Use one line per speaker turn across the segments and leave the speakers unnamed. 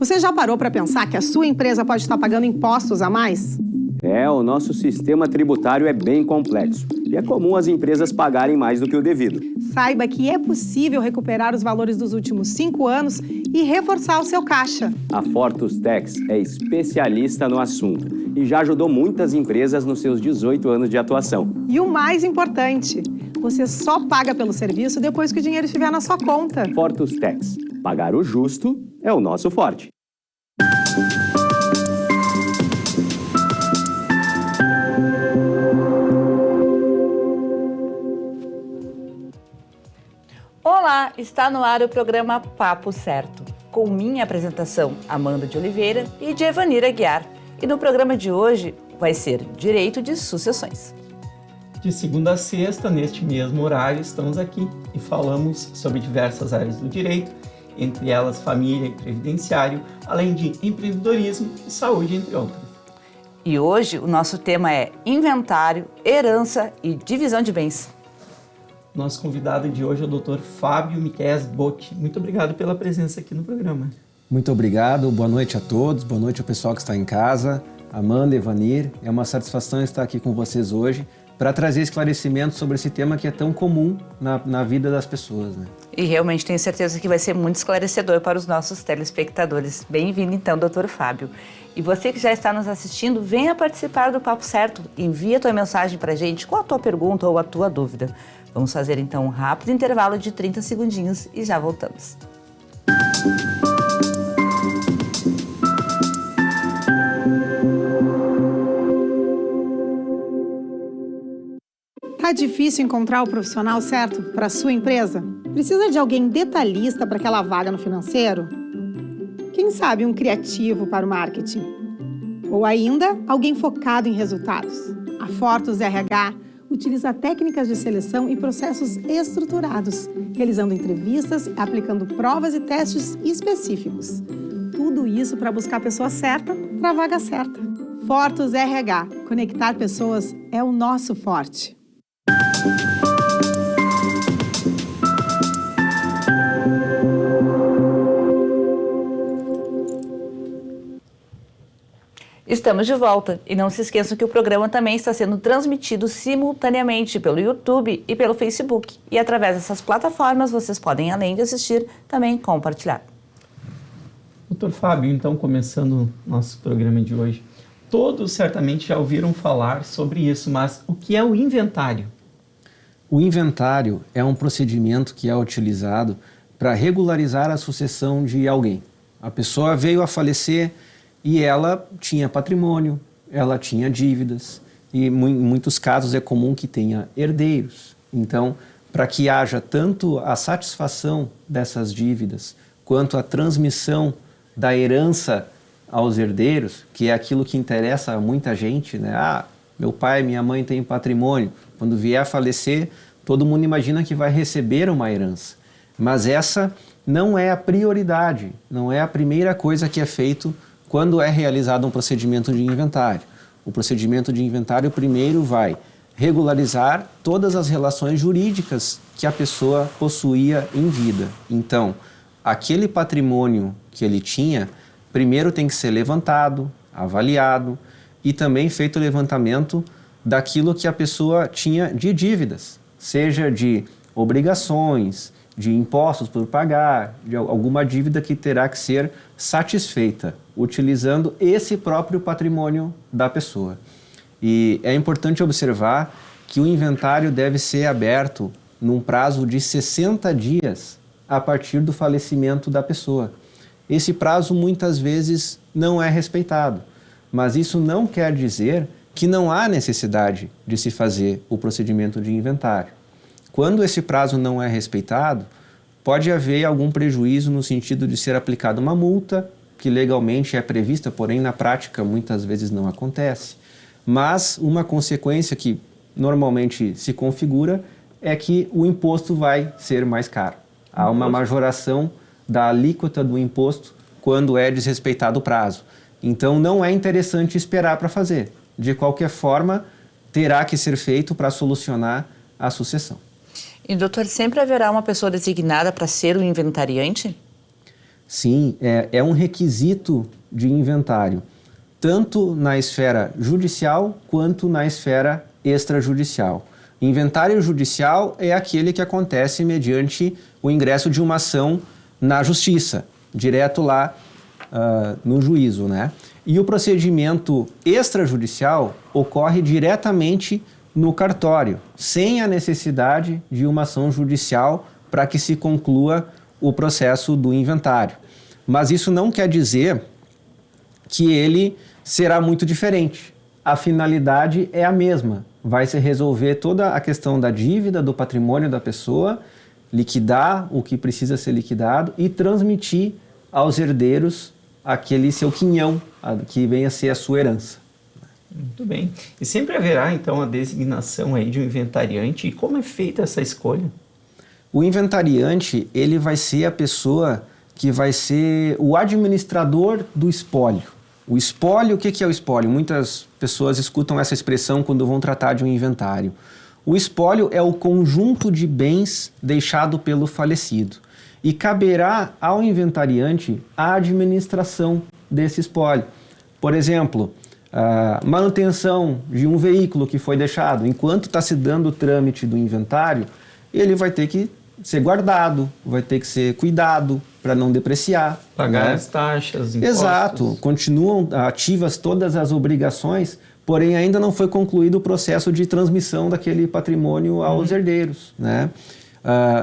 Você já parou para pensar que a sua empresa pode estar pagando impostos a mais?
O nosso sistema tributário é bem complexo e é comum as empresas pagarem mais do que o devido.
Saiba que é possível recuperar os valores dos últimos 5 anos e reforçar o seu caixa.
A Fortus Tax é especialista no assunto e já ajudou muitas empresas nos seus 18 anos de atuação.
E o mais importante, você só paga pelo serviço depois que o dinheiro estiver na sua conta.
Fortus Tax. Pagar o justo é o nosso forte.
Olá, está no ar o programa Papo Certo, com minha apresentação, Amanda de Oliveira e de Evanir Aguiar. E no programa de hoje vai ser Direito de Sucessões.
De segunda a sexta, neste mesmo horário, estamos aqui e falamos sobre diversas áreas do direito, entre elas família e previdenciário, além de empreendedorismo e saúde, entre outras.
E hoje o nosso tema é inventário, herança e divisão de bens.
Nosso convidado de hoje é o Dr. Fábio Miqueias Botti. Muito obrigado pela presença aqui no programa.
Muito obrigado, boa noite a todos, boa noite ao pessoal que está em casa. Amanda, Evanir, é uma satisfação estar aqui com vocês hoje para trazer esclarecimentos sobre esse tema que é tão comum na vida das pessoas, né?
E realmente tenho certeza que vai ser muito esclarecedor para os nossos telespectadores. Bem-vindo então, Dr. Fábio. E você que já está nos assistindo, venha participar do Papo Certo. Envia a tua mensagem para a gente com a tua pergunta ou a tua dúvida. Vamos fazer então um rápido intervalo de 30 segundinhos e já voltamos.
Tá difícil encontrar o profissional certo para a sua empresa? Precisa de alguém detalhista para aquela vaga no financeiro? Quem sabe um criativo para o marketing? Ou ainda, alguém focado em resultados? A Fortus RH utiliza técnicas de seleção e processos estruturados, realizando entrevistas, aplicando provas e testes específicos. Tudo isso para buscar a pessoa certa para a vaga certa. Fortus RH. Conectar pessoas é o nosso forte.
Estamos de volta e não se esqueçam que o programa também está sendo transmitido simultaneamente pelo YouTube e pelo Facebook. E através dessas plataformas vocês podem, além de assistir, também compartilhar.
Dr. Fábio, então, começando o nosso programa de hoje, todos certamente já ouviram falar sobre isso, mas o que é o inventário?
O inventário é um procedimento que é utilizado para regularizar a sucessão de alguém. A pessoa veio a falecer e ela tinha patrimônio, ela tinha dívidas e em muitos casos é comum que tenha herdeiros. Então, para que haja tanto a satisfação dessas dívidas quanto a transmissão da herança aos herdeiros, que é aquilo que interessa a muita gente, né? Meu pai, minha mãe têm patrimônio. Quando vier a falecer, todo mundo imagina que vai receber uma herança. Mas essa não é a prioridade, não é a primeira coisa que é feito quando é realizado um procedimento de inventário. O procedimento de inventário primeiro vai regularizar todas as relações jurídicas que a pessoa possuía em vida. Então, aquele patrimônio que ele tinha, primeiro tem que ser levantado, avaliado e também feito o levantamento daquilo que a pessoa tinha de dívidas, seja de obrigações, de impostos por pagar, de alguma dívida que terá que ser satisfeita, utilizando esse próprio patrimônio da pessoa. E é importante observar que o inventário deve ser aberto num prazo de 60 dias a partir do falecimento da pessoa. Esse prazo muitas vezes não é respeitado, mas isso não quer dizer que não há necessidade de se fazer o procedimento de inventário. Quando esse prazo não é respeitado, pode haver algum prejuízo no sentido de ser aplicada uma multa, que legalmente é prevista, porém na prática muitas vezes não acontece. Mas uma consequência que normalmente se configura é que o imposto vai ser mais caro. Há uma majoração da alíquota do imposto quando é desrespeitado o prazo. Então não é interessante esperar para fazer. De qualquer forma, terá que ser feito para solucionar a sucessão.
E, doutor, sempre haverá uma pessoa designada para ser o inventariante?
Sim, é um requisito de inventário, tanto na esfera judicial quanto na esfera extrajudicial. Inventário judicial é aquele que acontece mediante o ingresso de uma ação na justiça, direto lá no juízo, né? E o procedimento extrajudicial ocorre diretamente no cartório, sem a necessidade de uma ação judicial para que se conclua o processo do inventário. Mas isso não quer dizer que ele será muito diferente. A finalidade é a mesma. Vai se resolver toda a questão da dívida, do patrimônio da pessoa, liquidar o que precisa ser liquidado e transmitir aos herdeiros aquele seu quinhão, que venha a ser a sua herança.
Muito bem. E sempre haverá, então, a designação aí de um inventariante. E como é feita essa escolha?
O inventariante, ele vai ser a pessoa que vai ser o administrador do espólio. O espólio, o que é o espólio? Muitas pessoas escutam essa expressão quando vão tratar de um inventário. O espólio é o conjunto de bens deixado pelo falecido. E caberá ao inventariante a administração desse espólio. Por exemplo, a manutenção de um veículo que foi deixado. Enquanto está se dando o trâmite do inventário, ele vai ter que ser guardado, vai ter que ser cuidado para não depreciar.
Pagar
né?
as taxas, impostos.
Exato. Continuam ativas todas as obrigações, porém ainda não foi concluído o processo de transmissão daquele patrimônio aos herdeiros, né?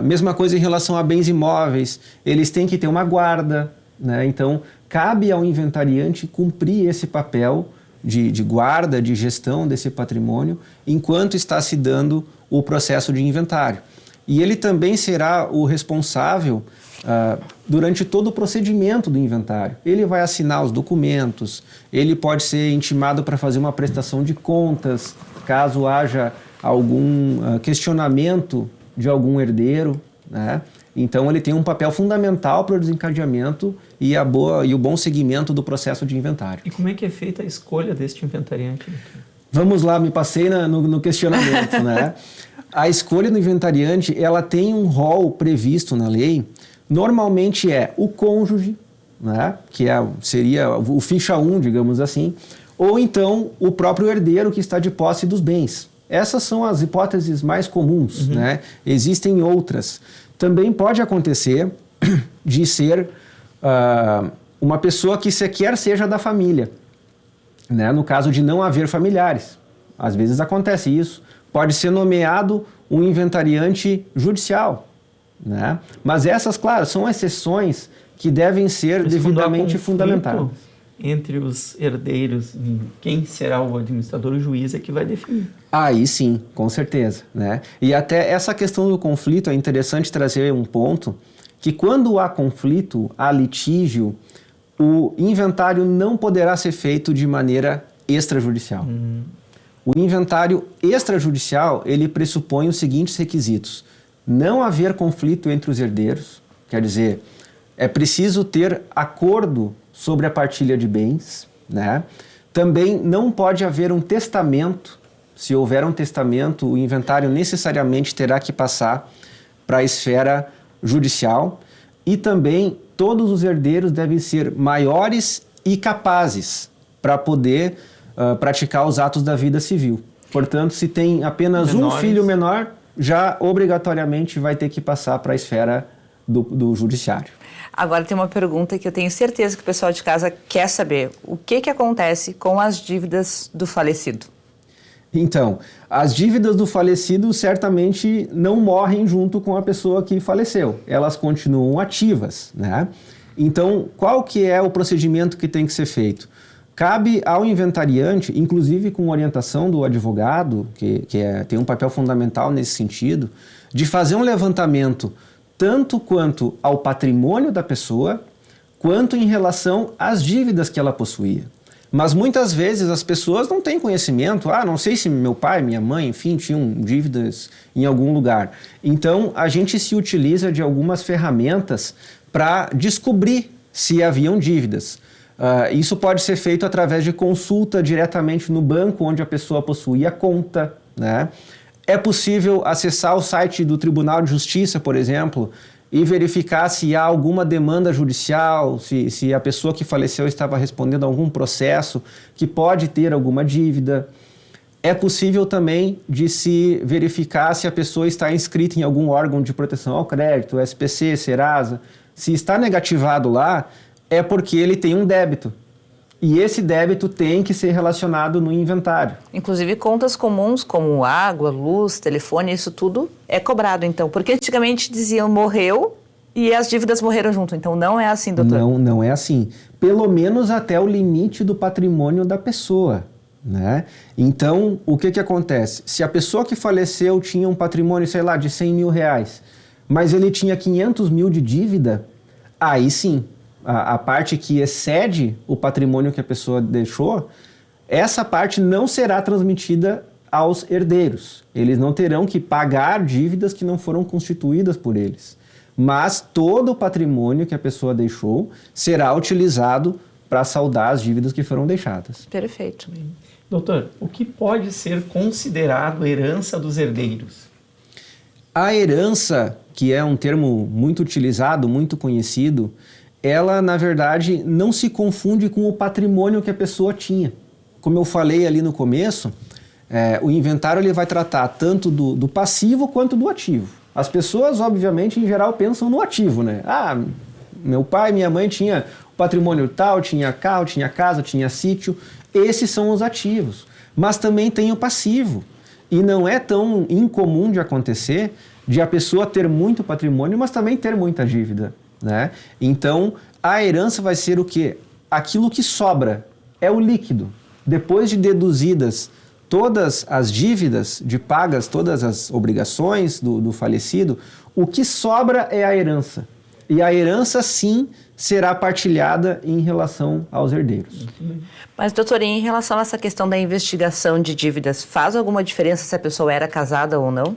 Mesma coisa em relação a bens imóveis, eles têm que ter uma guarda, né? Então, cabe ao inventariante cumprir esse papel de guarda, de gestão desse patrimônio, enquanto está se dando o processo de inventário. E ele também será o responsável durante todo o procedimento do inventário. Ele vai assinar os documentos, ele pode ser intimado para fazer uma prestação de contas, caso haja algum questionamento de algum herdeiro, né? Então ele tem um papel fundamental para o desencadeamento e o bom seguimento do processo de inventário.
E como é que é feita a escolha deste inventariante?
Vamos lá, me passei no questionamento, né? A escolha do inventariante, ela tem um rol previsto na lei. Normalmente é o cônjuge, né? Que seria o ficha 1, digamos assim, ou então o próprio herdeiro que está de posse dos bens. Essas são as hipóteses mais comuns, né? Existem outras. Também pode acontecer de ser uma pessoa que sequer seja da família, né? No caso de não haver familiares. Às vezes acontece isso. Pode ser nomeado um inventariante judicial, né? Mas essas, claro, são exceções que devem ser devidamente fundamentadas.
Entre os herdeiros, quem será o administrador, o juiz é que vai definir.
Aí sim, com certeza, né? E até essa questão do conflito é interessante trazer um ponto que quando há conflito, há litígio, o inventário não poderá ser feito de maneira extrajudicial. O inventário extrajudicial, ele pressupõe os seguintes requisitos: não haver conflito entre os herdeiros, quer dizer, é preciso ter acordo sobre a partilha de bens, né? Também não pode haver um testamento. Se houver um testamento, o inventário necessariamente terá que passar para a esfera judicial. E também todos os herdeiros devem ser maiores e capazes para poder praticar os atos da vida civil. Portanto, se tem apenas um filho menor, já obrigatoriamente vai ter que passar para a esfera do judiciário.
Agora tem uma pergunta que eu tenho certeza que o pessoal de casa quer saber. O que acontece com as dívidas do falecido?
Então, as dívidas do falecido certamente não morrem junto com a pessoa que faleceu. Elas continuam ativas, né? Então, qual que é o procedimento que tem que ser feito? Cabe ao inventariante, inclusive com orientação do advogado, que tem um papel fundamental nesse sentido, de fazer um levantamento tanto quanto ao patrimônio da pessoa, quanto em relação às dívidas que ela possuía. Mas muitas vezes as pessoas não têm conhecimento, não sei se meu pai, minha mãe, enfim, tinham dívidas em algum lugar. Então, a gente se utiliza de algumas ferramentas para descobrir se haviam dívidas. Isso pode ser feito através de consulta diretamente no banco onde a pessoa possuía conta, né? É possível acessar o site do Tribunal de Justiça, por exemplo, e verificar se há alguma demanda judicial, se a pessoa que faleceu estava respondendo a algum processo que pode ter alguma dívida. É possível também de se verificar se a pessoa está inscrita em algum órgão de proteção ao crédito, SPC, Serasa. Se está negativado lá, é porque ele tem um débito. E esse débito tem que ser relacionado no inventário.
Inclusive contas comuns como água, luz, telefone, isso tudo é cobrado então. Porque antigamente diziam morreu e as dívidas morreram junto. Então não é assim, doutor?
Não é assim. Pelo menos até o limite do patrimônio da pessoa. Né? Então, o que acontece? Se a pessoa que faleceu tinha um patrimônio, sei lá, de 100 mil reais, mas ele tinha 500 mil de dívida, aí sim, a parte que excede o patrimônio que a pessoa deixou, essa parte não será transmitida aos herdeiros. Eles não terão que pagar dívidas que não foram constituídas por eles. Mas todo o patrimônio que a pessoa deixou será utilizado para saldar as dívidas que foram deixadas.
Perfeito.
Doutor, o que pode ser considerado herança dos herdeiros?
A herança, que é um termo muito utilizado, muito conhecido, ela, na verdade, não se confunde com o patrimônio que a pessoa tinha. Como eu falei ali no começo, o inventário ele vai tratar tanto do passivo quanto do ativo. As pessoas, obviamente, em geral, pensam no ativo, né? Ah, meu pai, minha mãe tinha patrimônio tal, tinha carro, tinha casa, tinha sítio. Esses são os ativos. Mas também tem o passivo. E não é tão incomum de acontecer de a pessoa ter muito patrimônio, mas também ter muita dívida, né? Então, a herança vai ser o quê? Aquilo que sobra, é o líquido. Depois de deduzidas todas as dívidas, de pagas todas as obrigações do falecido, o que sobra é a herança. E a herança, sim, será partilhada em relação aos herdeiros.
Mas, doutor, em relação a essa questão da investigação de dívidas, faz alguma diferença se a pessoa era casada ou não?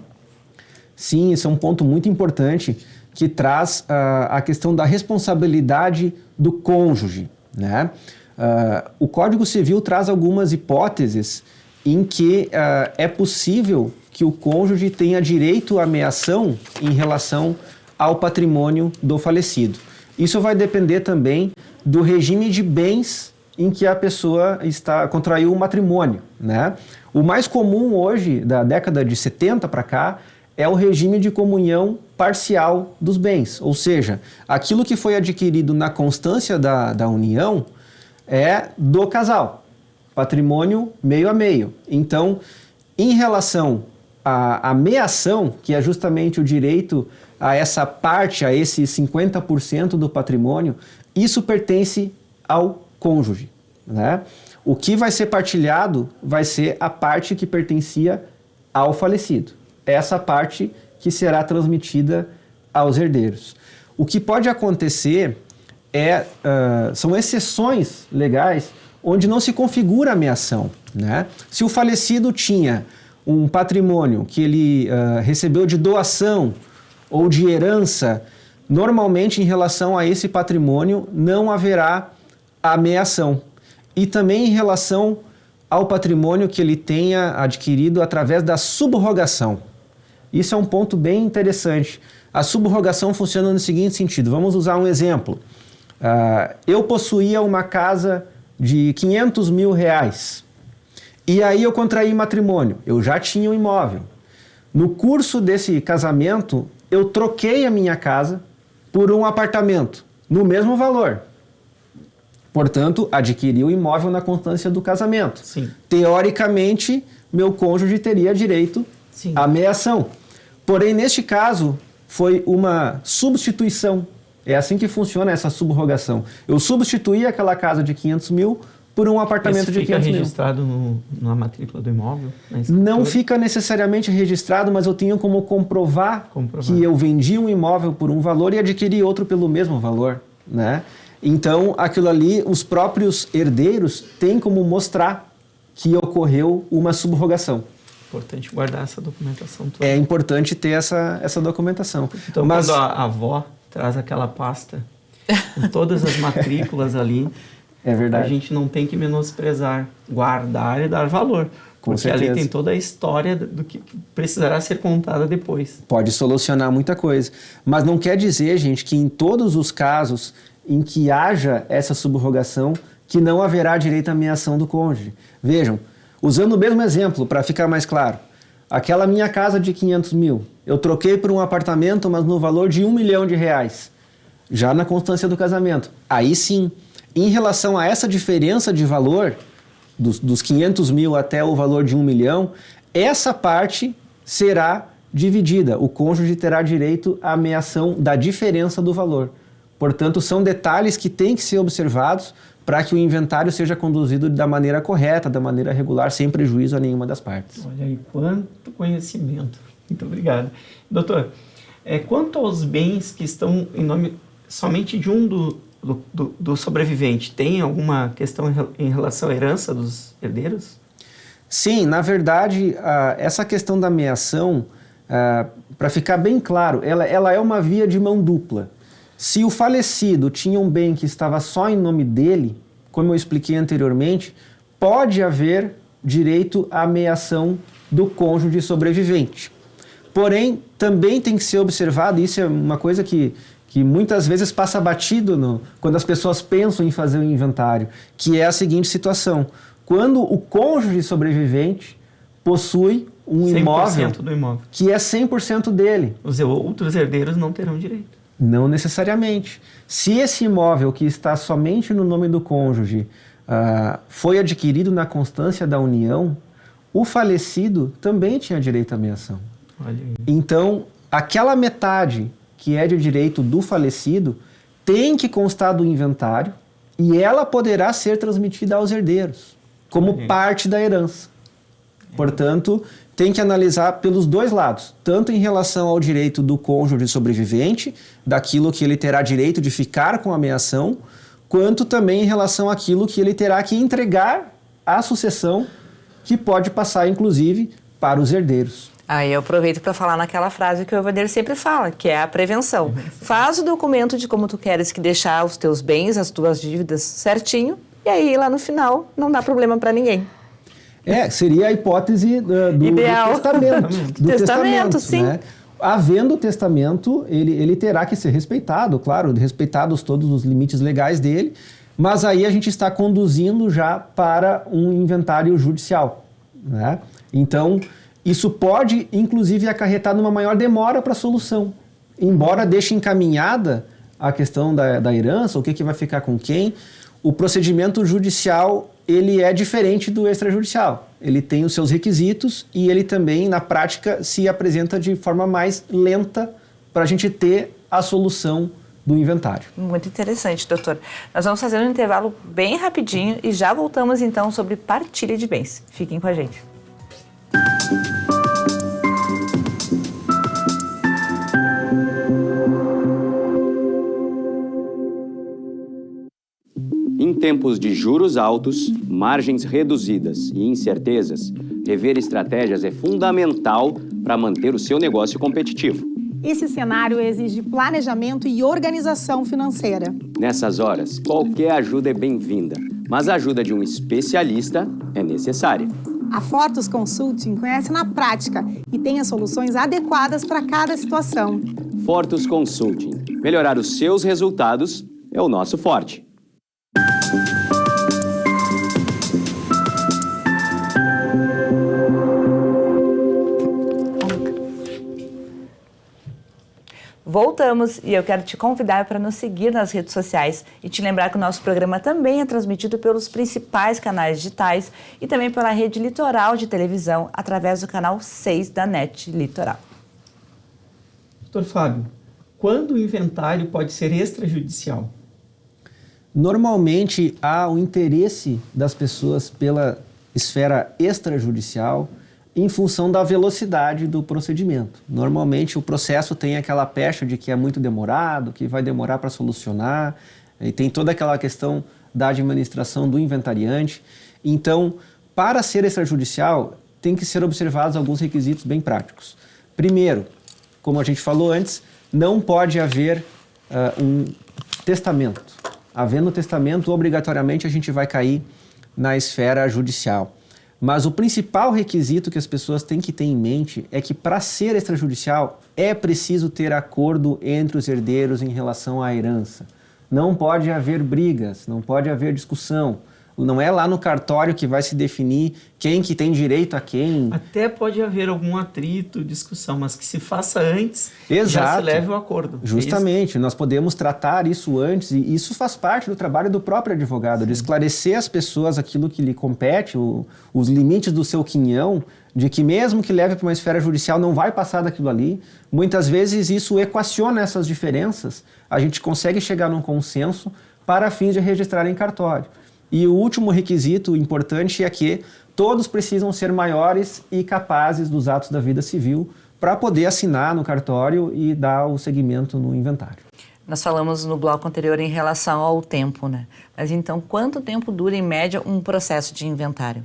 Sim, isso é um ponto muito importante que traz a questão da responsabilidade do cônjuge, né? O Código Civil traz algumas hipóteses em que é possível que o cônjuge tenha direito à meação em relação ao patrimônio do falecido. Isso vai depender também do regime de bens em que a pessoa contraiu o matrimônio, né? O mais comum hoje, da década de 70 para cá, é o regime de comunhão parcial dos bens. Ou seja, aquilo que foi adquirido na constância da união é do casal. Patrimônio meio a meio. Então, em relação à meação, que é justamente o direito a essa parte, a esse 50% do patrimônio, isso pertence ao cônjuge, né? O que vai ser partilhado vai ser a parte que pertencia ao falecido. Essa parte que será transmitida aos herdeiros. O que pode acontecer são exceções legais onde não se configura a meação, né? Se o falecido tinha um patrimônio que ele recebeu de doação ou de herança, normalmente em relação a esse patrimônio não haverá a meação. E também em relação ao patrimônio que ele tenha adquirido através da subrogação. Isso é um ponto bem interessante. A subrogação funciona no seguinte sentido. Vamos usar um exemplo. Eu possuía uma casa de 500 mil reais. E aí eu contraí matrimônio. Eu já tinha um imóvel. No curso desse casamento, eu troquei a minha casa por um apartamento, no mesmo valor. Portanto, adquiri o imóvel na constância do casamento.
Sim.
Teoricamente, meu cônjuge teria direito à meação. Porém, neste caso, foi uma substituição. É assim que funciona essa subrogação. Eu substituí aquela casa de 500 mil por um apartamento de 500 mil.
Fica registrado na matrícula do imóvel?
Não fica necessariamente registrado, mas eu tenho como comprovar que eu vendi um imóvel por um valor e adquiri outro pelo mesmo valor, né? Então, aquilo ali, os próprios herdeiros têm como mostrar que ocorreu uma subrogação.
Importante guardar essa documentação toda.
É importante ter essa documentação.
Então, quando a avó traz aquela pasta com todas as matrículas ali,
É verdade.
A gente não tem que menosprezar, guardar e dar valor.
Com
porque
certeza.
ali tem toda a história do que precisará ser contada depois.
Pode solucionar muita coisa. Mas não quer dizer, gente, que em todos os casos em que haja essa subrogação, que não haverá direito à meação do cônjuge. Vejam, usando o mesmo exemplo, para ficar mais claro, aquela minha casa de 500 mil, eu troquei por um apartamento, mas no valor de R$1 milhão, já na constância do casamento. Aí sim, em relação a essa diferença de valor, dos 500 mil até o valor de 1 milhão, essa parte será dividida. O cônjuge terá direito à meação da diferença do valor. Portanto, são detalhes que têm que ser observados para que o inventário seja conduzido da maneira correta, da maneira regular, sem prejuízo a nenhuma das partes.
Olha aí, quanto conhecimento. Muito obrigado. Doutor, quanto aos bens que estão em nome somente de um do sobrevivente, tem alguma questão em relação à herança dos herdeiros?
Sim, na verdade, essa questão da meação, para ficar bem claro, ela é uma via de mão dupla. Se o falecido tinha um bem que estava só em nome dele, como eu expliquei anteriormente, pode haver direito à meação do cônjuge sobrevivente. Porém, também tem que ser observado, e isso é uma coisa que muitas vezes passa batido quando as pessoas pensam em fazer o inventário, que é a seguinte situação. Quando o cônjuge sobrevivente possui um
100%
imóvel
do imóvel,
que é 100% dele.
os outros herdeiros não terão direito.
Não necessariamente. Se esse imóvel que está somente no nome do cônjuge foi adquirido na constância da união, o falecido também tinha direito à meação.
Olha aí.
Então, aquela metade que é de direito do falecido tem que constar do inventário e ela poderá ser transmitida aos herdeiros, como parte da herança. Portanto, tem que analisar pelos dois lados, tanto em relação ao direito do cônjuge sobrevivente, daquilo que ele terá direito de ficar com a meação, quanto também em relação àquilo que ele terá que entregar à sucessão, que pode passar, inclusive, para os herdeiros.
Aí eu aproveito para falar naquela frase que o Evander sempre fala, que é a prevenção. Faz o documento de como tu queres que deixar os teus bens, as tuas dívidas certinho, e aí lá no final não dá problema para ninguém.
Seria a hipótese do
Ideal.
testamento.
Testamento, sim.
Né? Havendo o testamento, ele terá que ser respeitado, claro, respeitados todos os limites legais dele, mas aí a gente está conduzindo já para um inventário judicial. Né? Então, isso pode, inclusive, acarretar numa maior demora para a solução. Embora deixe encaminhada a questão da herança, o que vai ficar com quem, o procedimento judicial ele é diferente do extrajudicial. Ele tem os seus requisitos e ele também, na prática, se apresenta de forma mais lenta para a gente ter a solução do inventário.
Muito interessante, doutor. Nós vamos fazer um intervalo bem rapidinho e já voltamos, então, sobre partilha de bens. Fiquem com a gente.
Em tempos de juros altos, margens reduzidas e incertezas, rever estratégias é fundamental para manter o seu negócio competitivo.
Esse cenário exige planejamento e organização financeira.
Nessas horas, qualquer ajuda é bem-vinda, mas a ajuda de um especialista é necessária.
A Fortus Consulting conhece na prática e tem as soluções adequadas para cada situação.
Fortus Consulting. Melhorar os seus resultados é o nosso forte.
Voltamos e eu quero te convidar para nos seguir nas redes sociais e te lembrar que o nosso programa também é transmitido pelos principais canais digitais e também pela Rede Litoral de televisão através do canal 6 da NET Litoral.
Doutor Fábio, quando o inventário pode ser extrajudicial?
Normalmente há o interesse das pessoas pela esfera extrajudicial em função da velocidade do procedimento. Normalmente o processo tem aquela pecha de que é muito demorado, que vai demorar para solucionar, e tem toda aquela questão da administração do inventariante. Então, para ser extrajudicial, tem que ser observados alguns requisitos bem práticos. Primeiro, como a gente falou antes, não pode haver um testamento. Havendo testamento, obrigatoriamente a gente vai cair na esfera judicial. Mas o principal requisito que as pessoas têm que ter em mente é que para ser extrajudicial é preciso ter acordo entre os herdeiros em relação à herança. Não pode haver brigas, não pode haver discussão. Não é lá no cartório que vai se definir quem que tem direito a quem.
Até pode haver algum atrito, discussão, mas que se faça antes.
Exato.
Já se leve o acordo.
Justamente, nós podemos tratar isso antes, e isso faz parte do trabalho do próprio advogado, sim, de esclarecer às pessoas aquilo que lhe compete, os limites do seu quinhão, de que mesmo que leve para uma esfera judicial não vai passar daquilo ali. Muitas vezes isso equaciona essas diferenças, a gente consegue chegar num consenso para fins de registrar em cartório. E o último requisito importante é que todos precisam ser maiores e capazes dos atos da vida civil para poder assinar no cartório e dar o segmento no inventário.
Nós falamos no bloco anterior em relação ao tempo, né? Mas então, quanto tempo dura, em média, um processo de inventário?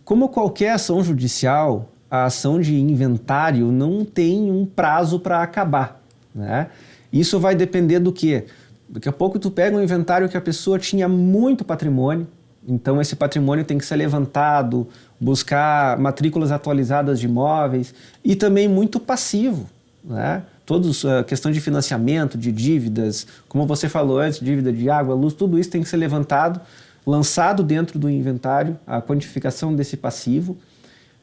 Como qualquer ação judicial, a ação de inventário não tem um prazo para acabar, né? Isso vai depender do quê? Daqui a pouco tu pega um inventário que a pessoa tinha muito patrimônio, então esse patrimônio tem que ser levantado, buscar matrículas atualizadas de imóveis e também muito passivo, né? Todos, a questão de financiamento, de dívidas, como você falou antes, dívida de água, luz, tudo isso tem que ser levantado, lançado dentro do inventário, a quantificação desse passivo,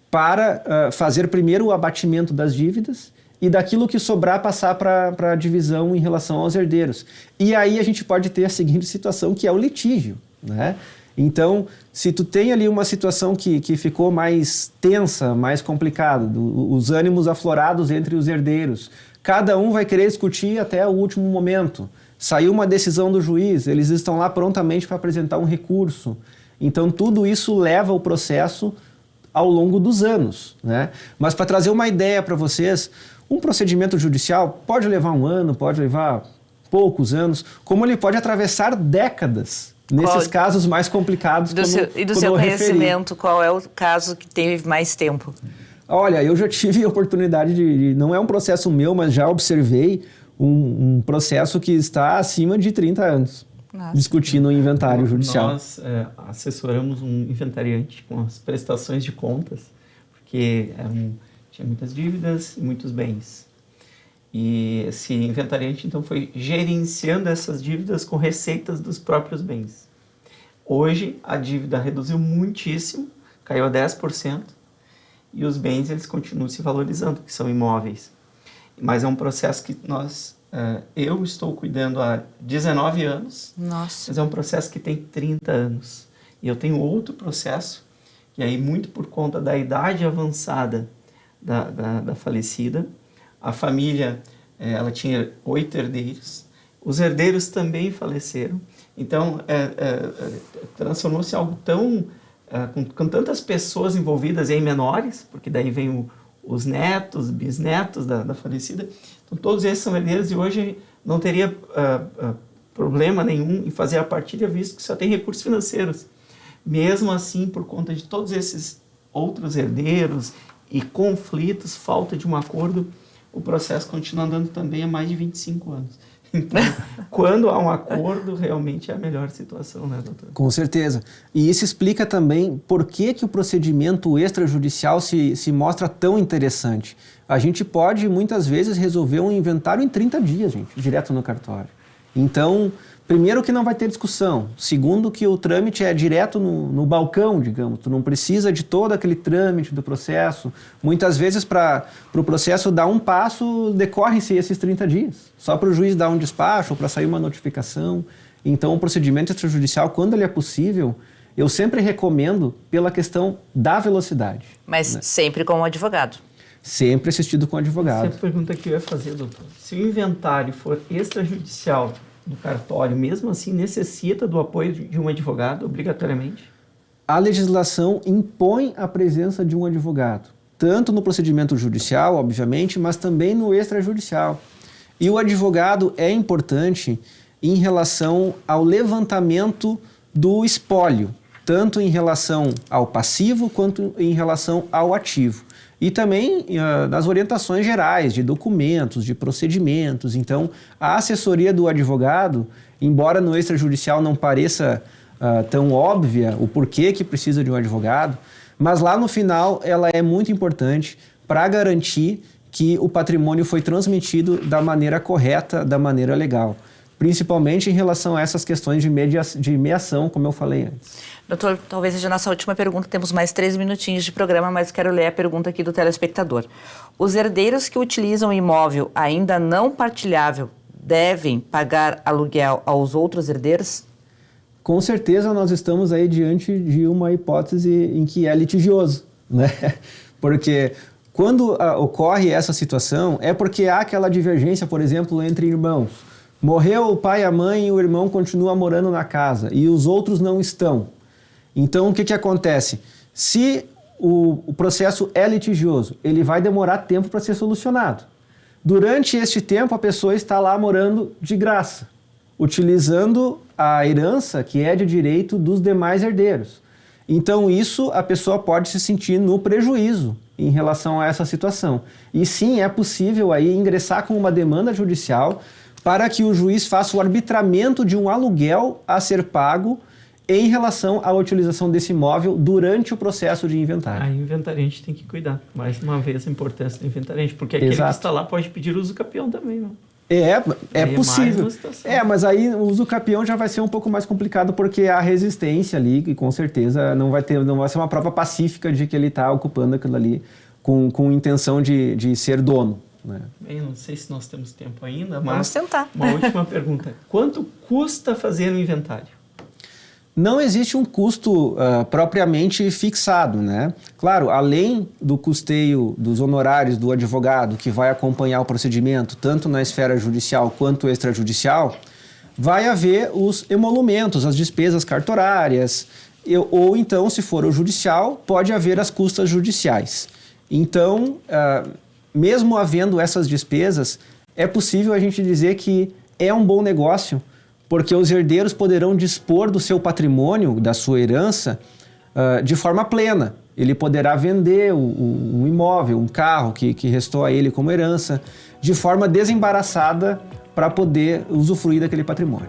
para fazer primeiro o abatimento das dívidas e daquilo que sobrar passar para a divisão em relação aos herdeiros. E aí a gente pode ter a seguinte situação, que é o litígio, né? Então, se tu tem ali uma situação que ficou mais tensa, mais complicada, os ânimos aflorados entre os herdeiros, cada um vai querer discutir até o último momento. Saiu uma decisão do juiz, eles estão lá prontamente para apresentar um recurso. Então, tudo isso leva o processo ao longo dos anos, né? Mas para trazer uma ideia para vocês, um procedimento judicial pode levar um ano, pode levar poucos anos, como ele pode atravessar décadas nesses casos mais complicados.
E do seu conhecimento, qual é o caso que teve mais tempo?
Olha, eu já tive a oportunidade não é um processo meu, mas já observei um processo que está acima de 30 anos. Nossa. Discutindo o inventário judicial.
Nós assessoramos um inventariante com as prestações de contas, porque tinha muitas dívidas e muitos bens. E esse inventariante, então, foi gerenciando essas dívidas com receitas dos próprios bens. Hoje, a dívida reduziu muitíssimo, caiu a 10%, e os bens eles continuam se valorizando, que são imóveis. Mas é um processo que eu estou cuidando há 19 anos,
Nossa.
Mas é um processo que tem 30 anos. E eu tenho outro processo, que aí muito por conta da idade avançada da falecida, a família ela tinha 8 herdeiros, os herdeiros também faleceram, então transformou-se em algo tão, com tantas pessoas envolvidas em menores, porque daí vem os netos, bisnetos da falecida, então todos esses são herdeiros e hoje não teria problema nenhum em fazer a partilha, visto que só tem recursos financeiros. Mesmo assim, por conta de todos esses outros herdeiros e conflitos, falta de um acordo, o processo continua andando também há mais de 25 anos. Então, quando há um acordo, realmente é a melhor situação, né, doutor?
Com certeza. E isso explica também por que o procedimento extrajudicial se mostra tão interessante. A gente pode, muitas vezes, resolver um inventário em 30 dias, gente, direto no cartório. Então, primeiro que não vai ter discussão. Segundo que o trâmite é direto no balcão, digamos. Tu não precisa de todo aquele trâmite do processo. Muitas vezes, para o processo dar um passo, decorrem-se esses 30 dias. Só para o juiz dar um despacho ou para sair uma notificação. Então, o procedimento extrajudicial, quando ele é possível, eu sempre recomendo pela questão da velocidade.
Mas
né?
Sempre com o advogado.
Sempre assistido com o advogado.
Essa é a pergunta que eu ia fazer, doutor. Se o inventário for extrajudicial do cartório, mesmo assim, necessita do apoio de um advogado, obrigatoriamente?
A legislação impõe a presença de um advogado, tanto no procedimento judicial, obviamente, mas também no extrajudicial. E o advogado é importante em relação ao levantamento do espólio, tanto em relação ao passivo quanto em relação ao ativo. e também nas orientações gerais de documentos, de procedimentos. Então, a assessoria do advogado, embora no extrajudicial não pareça tão óbvia o porquê que precisa de um advogado, mas lá no final ela é muito importante para garantir que o patrimônio foi transmitido da maneira correta, da maneira legal. Principalmente em relação a essas questões de meação, como eu falei antes.
Doutor, talvez seja a nossa última pergunta, temos mais 3 minutinhos de programa, mas quero ler a pergunta aqui do telespectador. Os herdeiros que utilizam imóvel ainda não partilhável devem pagar aluguel aos outros herdeiros?
Com certeza nós estamos aí diante de uma hipótese em que é litigioso, né? Porque quando ocorre essa situação é porque há aquela divergência, por exemplo, entre irmãos. Morreu o pai e a mãe e o irmão continua morando na casa e os outros não estão. Então, o que acontece? Se o processo é litigioso, ele vai demorar tempo para ser solucionado. Durante este tempo, a pessoa está lá morando de graça, utilizando a herança que é de direito dos demais herdeiros. Então, isso a pessoa pode se sentir no prejuízo em relação a essa situação. E sim, é possível aí ingressar com uma demanda judicial para que o juiz faça o arbitramento de um aluguel a ser pago em relação à utilização desse imóvel durante o processo de inventário.
A inventariante tem que cuidar. Mais uma vez, a importância do inventariante, porque aquele que está lá pode pedir uso capião também, não?
É possível. Mas aí o uso capião já vai ser um pouco mais complicado porque há resistência ali e com certeza não vai ser uma prova pacífica de que ele está ocupando aquilo ali com intenção de ser dono. Né?
Bem, não sei se nós temos tempo ainda, mas
vamos tentar.
Uma última pergunta. Quanto custa fazer um inventário?
Não existe um custo propriamente fixado, né? Claro, além do custeio dos honorários do advogado que vai acompanhar o procedimento, tanto na esfera judicial quanto extrajudicial, vai haver os emolumentos, as despesas cartorárias, ou então, se for o judicial, pode haver as custas judiciais. Então, mesmo havendo essas despesas, é possível a gente dizer que é um bom negócio, porque os herdeiros poderão dispor do seu patrimônio, da sua herança, de forma plena. Ele poderá vender um imóvel, um carro que restou a ele como herança, de forma desembaraçada para poder usufruir daquele patrimônio.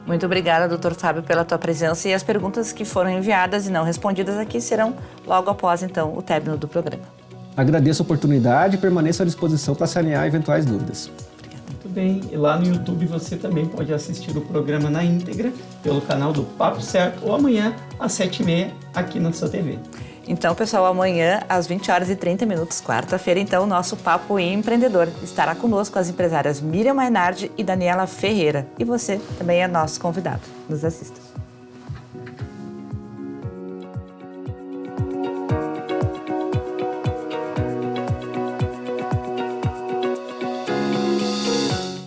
Muito obrigada, doutor Fábio, pela tua presença, e as perguntas que foram enviadas e não respondidas aqui serão logo após, então, o término do programa.
Agradeço a oportunidade e permaneço à disposição para sanear eventuais dúvidas.
Muito bem, e lá no YouTube você também pode assistir o programa na íntegra pelo canal do Papo Certo ou amanhã às 7h30 aqui na sua TV.
Então, pessoal, amanhã às 20h30, quarta-feira, então, o nosso Papo Empreendedor estará conosco as empresárias Miriam Mainardi e Daniela Ferreira. E você também é nosso convidado. Nos assista.